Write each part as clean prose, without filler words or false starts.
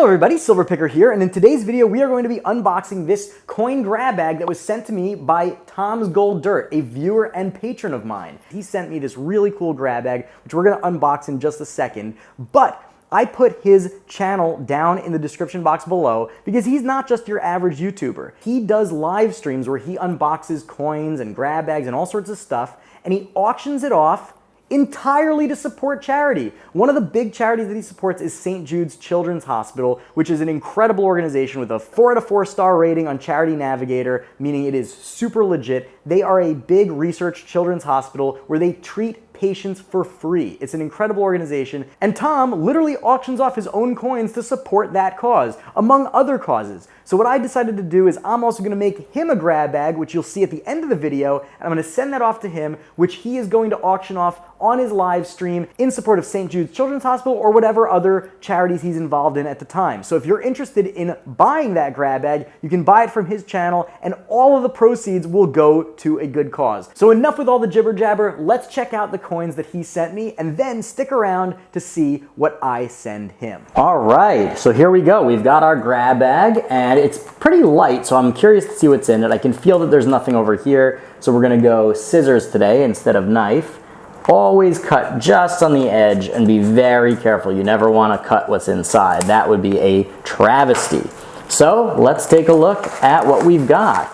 Hello everybody, Silverpicker here, and in today's video we are going to be unboxing this coin grab bag that was sent to me by Tom's Gold Dirt, a viewer and patron of mine. He sent me this really cool grab bag, which we're going to unbox in just a second, but I put his channel down in the description box below because he's not just your average YouTuber. He does live streams where he unboxes coins and grab bags and all sorts of stuff, and he auctions it off entirely to support charity. One of the big charities that he supports is St. Jude's Children's Hospital, which is an incredible organization with a 4 out of 4 star rating on Charity Navigator, meaning it is super legit. They are a big research children's hospital where they treat patients for free. It's an incredible organization, and Tom literally auctions off his own coins to support that cause, among other causes. So what I decided to do is I'm also going to make him a grab bag, which you'll see at the end of the video, and I'm going to send that off to him, which he is going to auction off on his live stream in support of St. Jude's Children's Hospital or whatever other charities he's involved in at the time. So if you're interested in buying that grab bag, you can buy it from his channel, and all of the proceeds will go to a good cause. So enough with all the jibber jabber, let's check out the coins that he sent me, and then stick around to see what I send him. All right, so here we go. We've got our grab bag, and it's pretty light, so I'm curious to see what's in it. I can feel that there's nothing over here, so we're gonna go scissors today instead of knife. Always cut just on the edge and be very careful. You never want to cut what's inside. That would be a travesty. So let's take a look at what we've got.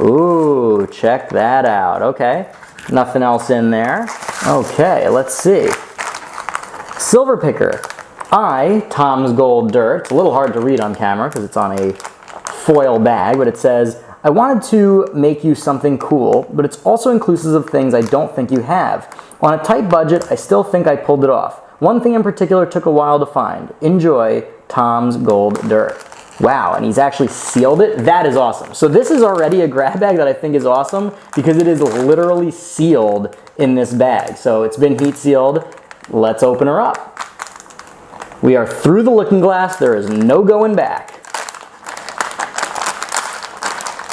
Ooh, check that out. Okay, nothing else in there. Okay, let's see. Silverpicker. I, Tom's Gold Dirt. It's a little hard to read on camera because it's on a foil bag, but it says, I wanted to make you something cool, but it's also inclusive of things I don't think you have. On a tight budget, I still think I pulled it off. One thing in particular took a while to find. Enjoy, Tom's Gold Dirt. Wow, and he's actually sealed it? That is awesome. So this is already a grab bag that I think is awesome because it is literally sealed in this bag. So it's been heat sealed. Let's open her up. We are through the looking glass. There is no going back.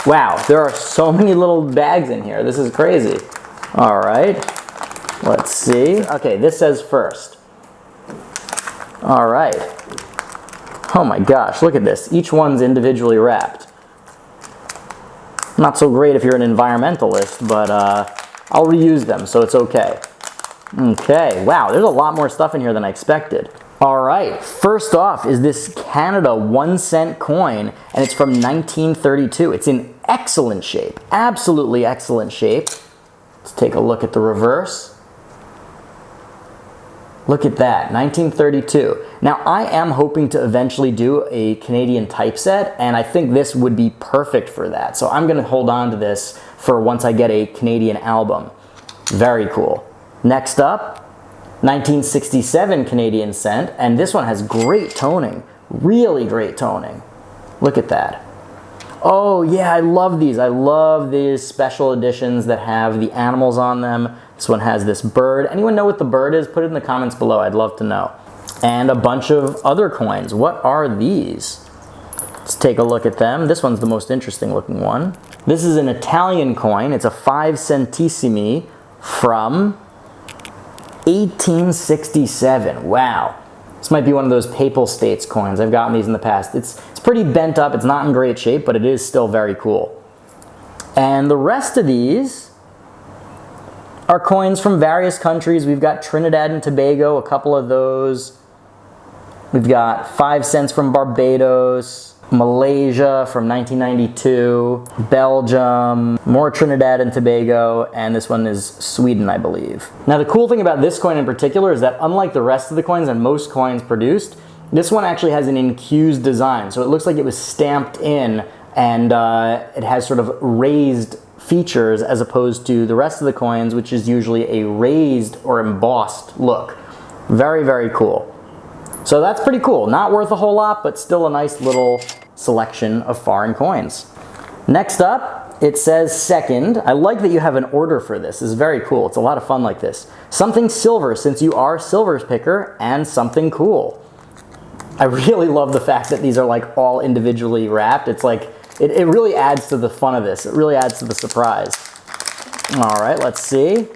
Wow, there are so many little bags in here. This is crazy. All right, let's see. Okay, this says first. All right. Oh my gosh, look at this. Each one's individually wrapped. Not so great if you're an environmentalist, but I'll reuse them, so it's okay. Okay, wow, there's a lot more stuff in here than I expected. All right, first off is this Canada 1-cent coin, and it's from 1932. It's in excellent shape, absolutely excellent shape. Let's take a look at the reverse. Look at that, 1932. Now, I am hoping to eventually do a Canadian typeset, and I think this would be perfect for that. So I'm gonna hold on to this for once I get a Canadian album. Very cool. Next up, 1967 Canadian cent, and this one has great toning, really great toning. Look at that. Oh yeah, I love these. I love these special editions that have the animals on them. This one has this bird. Anyone know what the bird is? Put it in the comments below. I'd love to know. And a bunch of other coins. What are these? Let's take a look at them. This one's the most interesting looking one. This is an Italian coin. It's a 5 centesimi from 1867. Wow. This might be one of those Papal States coins. I've gotten these in the past. It's pretty bent up. It's not in great shape, but it is still very cool. And the rest of these are coins from various countries. We've got Trinidad and Tobago, a couple of those. We've got 5 cents from Barbados, Malaysia from 1992, Belgium, more Trinidad and Tobago, and this one is Sweden, I believe. Now, the cool thing about this coin in particular is that unlike the rest of the coins and most coins produced, this one actually has an incused design. So it looks like it was stamped in, and it has sort of raised features as opposed to the rest of the coins, which is usually a raised or embossed look. Very, very cool. So that's pretty cool. Not worth a whole lot, but still a nice little selection of foreign coins. Next up, it says second. I like that you have an order for this. This is very cool. It's a lot of fun like this. Something silver, since you are Silverpicker, and something cool. I really love the fact that these are like all individually wrapped. It's like, it really adds to the fun of this. It really adds to the surprise. All right, let's see.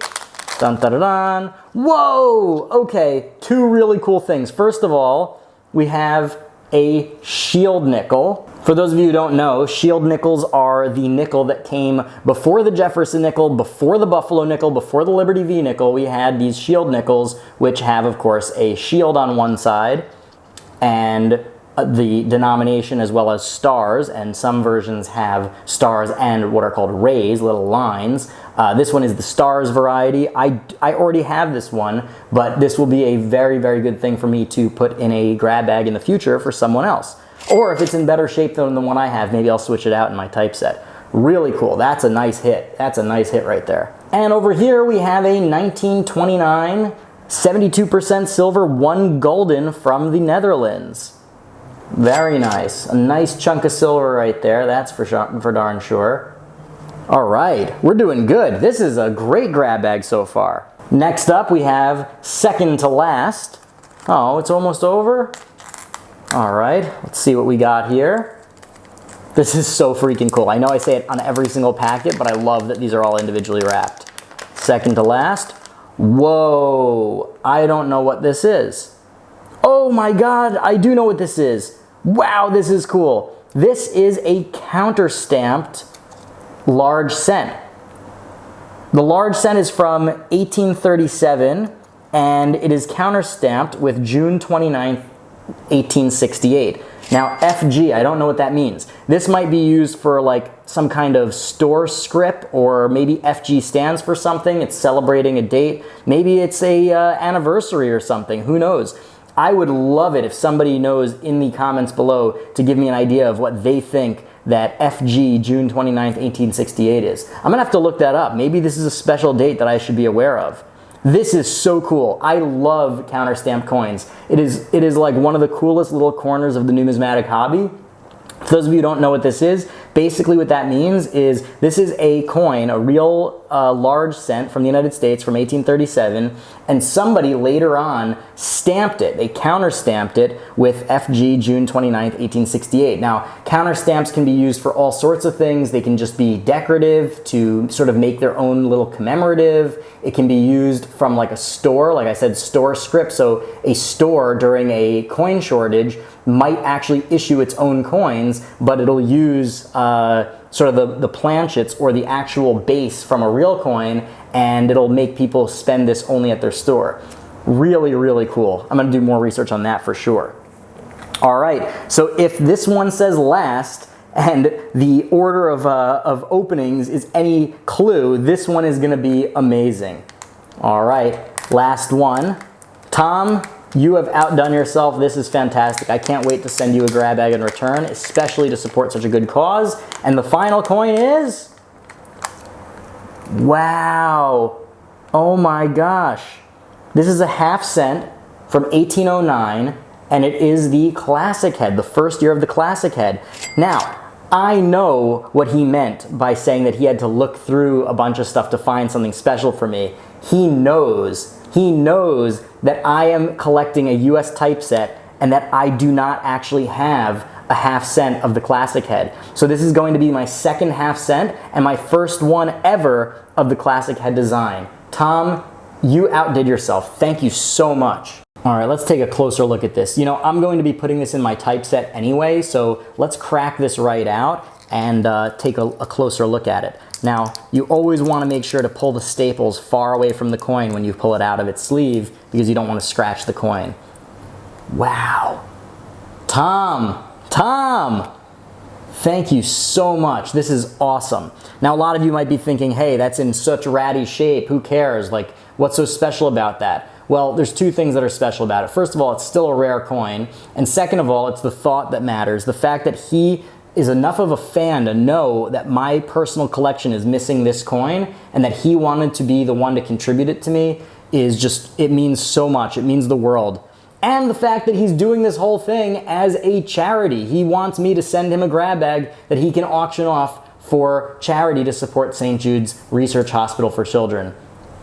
Dun, dun, dun, dun. Whoa! Okay, two really cool things. First of all, we have a shield nickel. For those of you who don't know, shield nickels are the nickel that came before the Jefferson nickel, before the Buffalo nickel, before the Liberty V nickel. We had these shield nickels, which have, of course, a shield on one side and the denomination as well as stars, and some versions have stars and what are called rays, little lines. This one is the stars variety. I already have this one, but this will be a very, very good thing for me to put in a grab bag in the future for someone else. Or if it's in better shape than the one I have, maybe I'll switch it out in my typeset. Really cool. That's a nice hit. That's a nice hit right there. And over here we have a 1929 72% silver, 1 golden from the Netherlands. Very nice. A nice chunk of silver right there. That's for darn sure. All right, we're doing good. This is a great grab bag so far. Next up, we have second to last. Oh, it's almost over. All right, let's see what we got here. This is so freaking cool. I know I say it on every single packet, but I love that these are all individually wrapped. Second to last. Whoa, I don't know what this is. Oh my God, I do know what this is. Wow, this is cool. This is a counter-stamped large cent. The large cent is from 1837, and it is counter-stamped with June 29th, 1868. Now, FG, I don't know what that means. This might be used for like some kind of store script, or maybe FG stands for something. It's celebrating a date. Maybe it's a anniversary or something. Who knows? I would love it if somebody knows in the comments below to give me an idea of what they think that FG June 29th, 1868 is. I'm gonna have to look that up. Maybe this is a special date that I should be aware of. This is so cool. I love counter-stamped coins. It is like one of the coolest little corners of the numismatic hobby. For those of you who don't know what this is, basically what that means is this is a coin, a real large cent from the United States from 1837, and somebody later on stamped it. They counter-stamped it with FG June 29th, 1868. Now, counter-stamps can be used for all sorts of things. They can just be decorative to sort of make their own little commemorative. It can be used from like a store, like I said, store script. So a store during a coin shortage might actually issue its own coins, but it'll use sort of the planchets or the actual base from a real coin, and it'll make people spend this only at their store. Really, really cool. I'm gonna do more research on that for sure. All right, so if this one says last, and the order of openings is any clue, this one is gonna be amazing. All right, last one. Tom, you have outdone yourself. This is fantastic. I can't wait to send you a grab bag in return, especially to support such a good cause. And the final coin is, wow, oh my gosh. This is a half cent from 1809, and it is the classic head, the first year of the classic head. Now, I know what he meant by saying that he had to look through a bunch of stuff to find something special for me. He knows that I am collecting a US typeset and that I do not actually have a half cent of the classic head. So this is going to be my second half cent and my first one ever of the classic head design. Tom, you outdid yourself. Thank you so much. All right, let's take a closer look at this. You know, I'm going to be putting this in my typeset anyway, so let's crack this right out and take a closer look at it. Now, you always want to make sure to pull the staples far away from the coin when you pull it out of its sleeve, because you don't want to scratch the coin. Wow. Tom, thank you so much. This is awesome. Now, a lot of you might be thinking, hey, that's in such ratty shape. Who cares? Like, what's so special about that? Well, there's two things that are special about it. First of all, it's still a rare coin. And second of all, it's the thought that matters. The fact that he is enough of a fan to know that my personal collection is missing this coin and that he wanted to be the one to contribute it to me is just, it means so much. It means the world. And the fact that he's doing this whole thing as a charity. He wants me to send him a grab bag that he can auction off for charity to support St. Jude's Research Hospital for Children.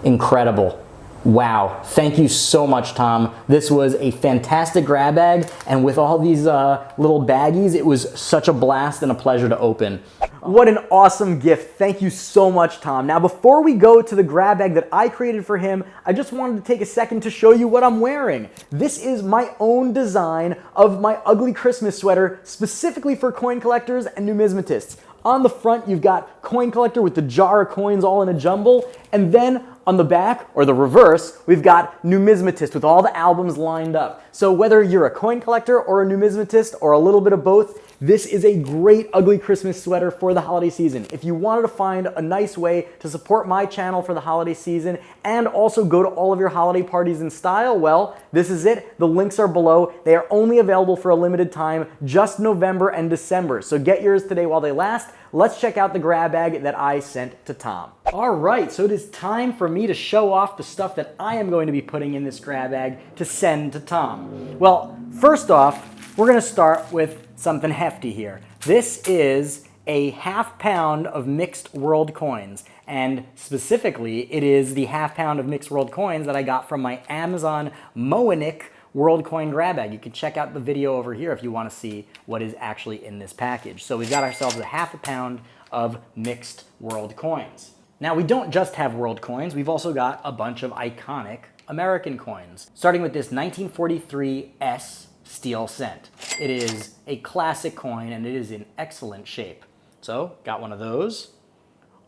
Incredible. Wow. Thank you so much, Tom. This was a fantastic grab bag, and with all these little baggies, it was such a blast and a pleasure to open. What an awesome gift. Thank you so much, Tom. Now, before we go to the grab bag that I created for him, I just wanted to take a second to show you what I'm wearing. This is my own design of my ugly Christmas sweater specifically for coin collectors and numismatists. On the front, you've got coin collector with the jar of coins all in a jumble, and then on the back, or the reverse, we've got numismatist with all the albums lined up. So whether you're a coin collector or a numismatist or a little bit of both, this is a great ugly Christmas sweater for the holiday season. If you wanted to find a nice way to support my channel for the holiday season and also go to all of your holiday parties in style, well, this is it. The links are below. They are only available for a limited time, just November and December. So get yours today while they last. Let's check out the grab bag that I sent to Tom. All right, so it is time for me to show off the stuff that I am going to be putting in this grab bag to send to Tom. Well, first off, we're gonna start with something hefty here. This is a ½ of mixed world coins, and specifically, it is the ½ of mixed world coins that I got from my Amazon Moanic World Coin Grab Bag. You can check out the video over here if you want to see what is actually in this package. So we've got ourselves a ½ pound of mixed world coins. Now, we don't just have world coins, we've also got a bunch of iconic American coins, starting with this 1943 S steel cent. It is a classic coin and it is in excellent shape. So, got one of those.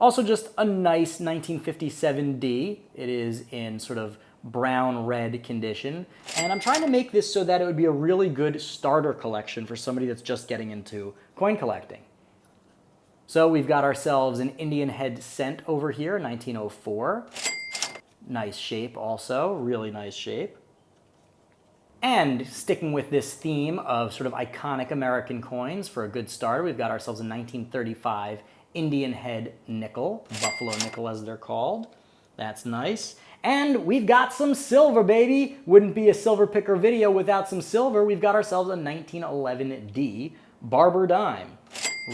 Also just a nice 1957 D. It is in sort of brown red condition, and I'm trying to make this so that it would be a really good starter collection for somebody that's just getting into coin collecting. So we've got ourselves an Indian head cent over here, 1904. Nice shape also, really nice shape. And sticking with this theme of sort of iconic American coins for a good starter, we've got ourselves a 1935 Indian head nickel, buffalo nickel as they're called. That's nice. And we've got some silver, baby. Wouldn't be a silver picker video without some silver. We've got ourselves a 1911D Barber dime.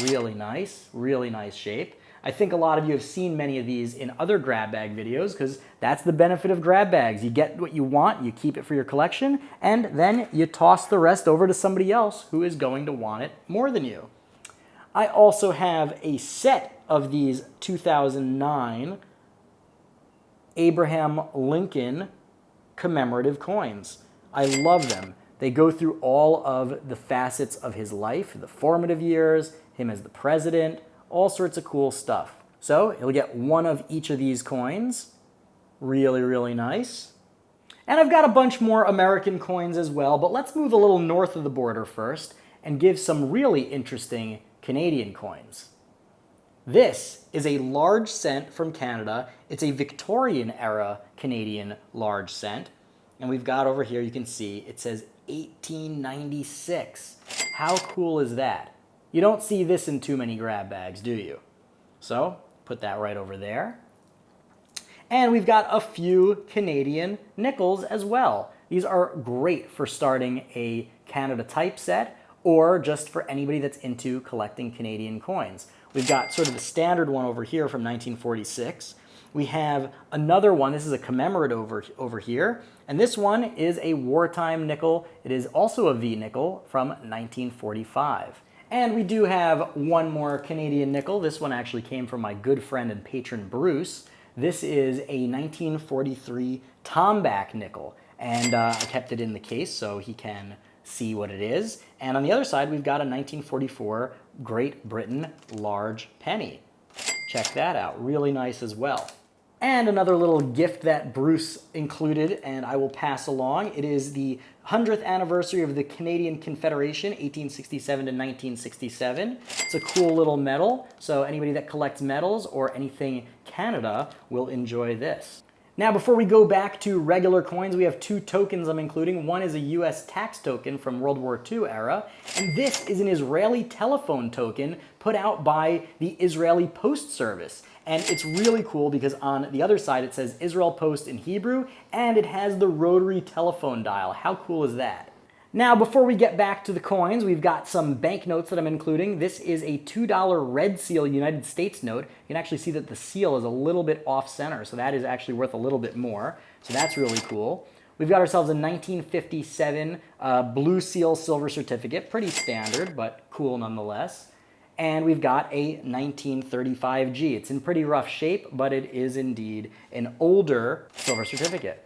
Really nice shape. I think a lot of you have seen many of these in other grab bag videos because that's the benefit of grab bags. You get what you want, you keep it for your collection, and then you toss the rest over to somebody else who is going to want it more than you. I also have a set of these 2009 Abraham Lincoln commemorative coins. I love them. They go through all of the facets of his life, the formative years, him as the president, all sorts of cool stuff. So you'll get one of each of these coins. Really nice. And I've got a bunch more American coins as well, but let's move a little north of the border first and give some really interesting Canadian coins. This is a large cent from Canada. It's a Victorian era Canadian large cent. And we've got over here, you can see, it says 1896. How cool is that? You don't see this in too many grab bags, do you? So, put that right over there. And we've got a few Canadian nickels as well. These are great for starting a Canada type set or just for anybody that's into collecting Canadian coins. We've got sort of the standard one over here from 1946. We have another one, this is a commemorative over here, and this one is a wartime nickel. It is also a V nickel from 1945. And we do have one more Canadian nickel. This one actually came from my good friend and patron Bruce. This is a 1943 Tomback nickel, and I kept it in the case so he can see what it is. And on the other side, we've got a 1944 Great Britain large penny. Check that out, really nice as well. And another little gift that Bruce included, and I will pass along. It is the 100th anniversary of the Canadian Confederation, 1867 to 1967. It's a cool little medal, so anybody that collects medals or anything Canada will enjoy this. Now, before we go back to regular coins, we have two tokens I'm including. One is a US tax token from World War II era, and this is an Israeli telephone token put out by the Israeli Post Service. And it's really cool because on the other side it says Israel Post in Hebrew, and it has the rotary telephone dial. How cool is that? Now, before we get back to the coins, we've got some banknotes that I'm including. This is a $2 red seal United States note. You can actually see that the seal is a little bit off center, so that is actually worth a little bit more. So that's really cool. We've got ourselves a 1957 blue seal silver certificate. Pretty standard, but cool nonetheless. And we've got a 1935G. It's in pretty rough shape, but it is indeed an older silver certificate.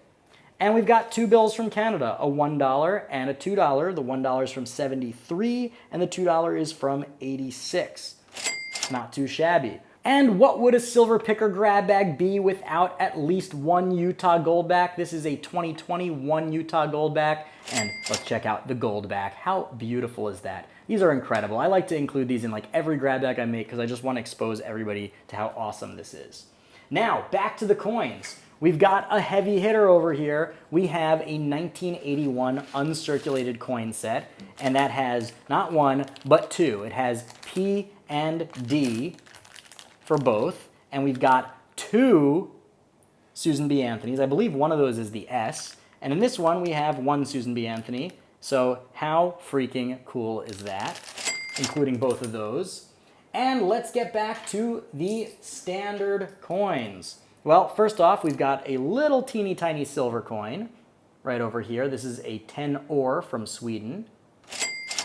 And we've got two bills from Canada, a $1 and a $2. The $1 is from '73 and the $2 is from '86. Not too shabby. And what would a silver picker grab bag be without at least one Utah Goldback? This is a 2021 Utah Goldback, and let's check out the Goldback. How beautiful is that? These are incredible. I like to include these in like every grab bag I make because I just want to expose everybody to how awesome this is. Now, back to the coins. We've got a heavy hitter over here. We have a 1981 uncirculated coin set, and that has not one, but two. It has P and D for both, and we've got two Susan B. Anthony's. I believe one of those is the S, and in this one we have one Susan B. Anthony. So how freaking cool is that, including both of those? And let's get back to the standard coins. Well, first off, we've got a little teeny tiny silver coin right over here. This is a 10 ore from Sweden.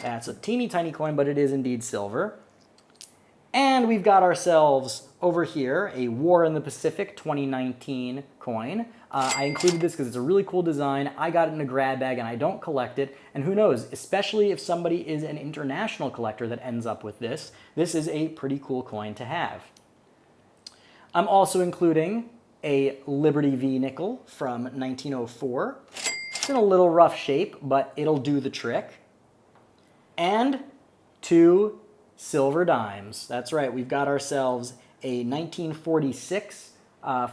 That's a teeny tiny coin, but it is indeed silver. And we've got ourselves over here a War in the Pacific 2019 coin. I included this because it's a really cool design. I got it in a grab bag and I don't collect it. And who knows, especially if somebody is an international collector that ends up with this, this is a pretty cool coin to have. I'm also including a Liberty V nickel from 1904. It's in a little rough shape, but it'll do the trick. And two silver dimes. That's right, we've got ourselves a 1946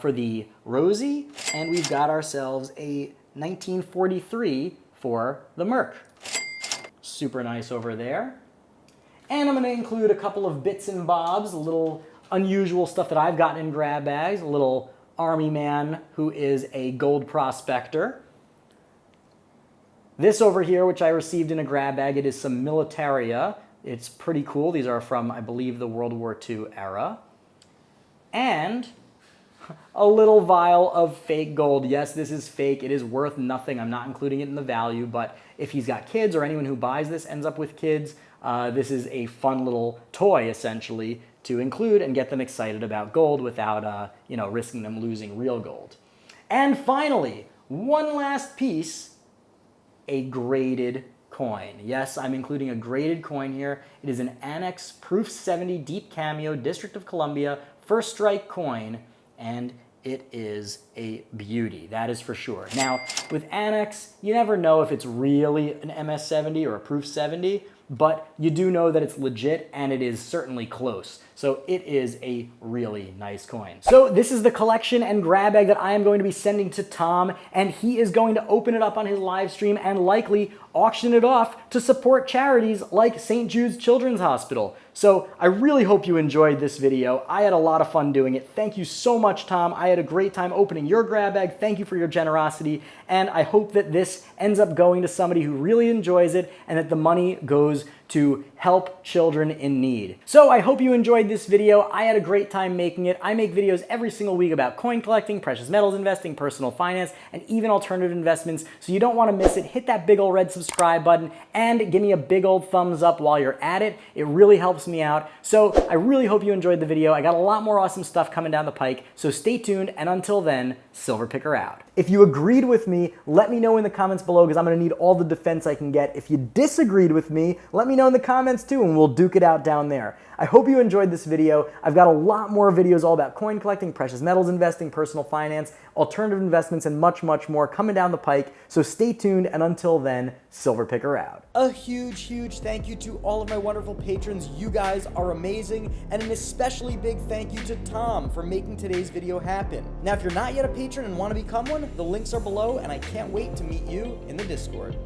for the Rosie, and we've got ourselves a 1943 for the Merc. Super nice over there. And I'm going to include a couple of bits and bobs, a little unusual stuff that I've gotten in grab bags, a little army man who is a gold prospector. This over here, which I received in a grab bag, it is some Militaria. It's pretty cool. These are from, I believe, the World War II era. And a little vial of fake gold. Yes, this is fake. It is worth nothing. I'm not including it in the value, but if he's got kids or anyone who buys this ends up with kids, this is a fun little toy, essentially, to include and get them excited about gold without, risking them losing real gold. And finally, one last piece, a graded coin. Yes, I'm including a graded coin here. It is an Annex Proof 70 Deep Cameo District of Columbia First Strike coin, and it is a beauty, that is for sure. Now, with Annex, you never know if it's really an MS 70 or a Proof 70, but you do know that it's legit, and it is certainly close. So it is a really nice coin. So this is the collection and grab bag that I am going to be sending to Tom, and he is going to open it up on his live stream and likely auction it off to support charities like St. Jude's Children's Hospital. So I really hope you enjoyed this video. I had a lot of fun doing it. Thank you so much, Tom. I had a great time opening your grab bag. Thank you for your generosity, and I hope that this ends up going to somebody who really enjoys it and that the money goes to help children in need. So I hope you enjoyed this video. I had a great time making it. I make videos every single week about coin collecting, precious metals investing, personal finance, and even alternative investments. So you don't want to miss it. Hit that big old red subscribe button and give me a big old thumbs up while you're at it. It really helps me out. So I really hope you enjoyed the video. I got a lot more awesome stuff coming down the pike. So stay tuned, and until then, Silver Picker out. If you agreed with me, let me know in the comments below because I'm going to need all the defense I can get. If you disagreed with me, let me know in the comments too, and we'll duke it out down there. I hope you enjoyed this video. I've got a lot more videos all about coin collecting, precious metals investing, personal finance, alternative investments, and much, much more coming down the pike. So stay tuned, and until then, Silver Picker out. A huge, huge thank you to all of my wonderful patrons. You guys are amazing, and an especially big thank you to Tom for making today's video happen. Now, if you're not yet a patron and want to become one, the links are below, and I can't wait to meet you in the Discord.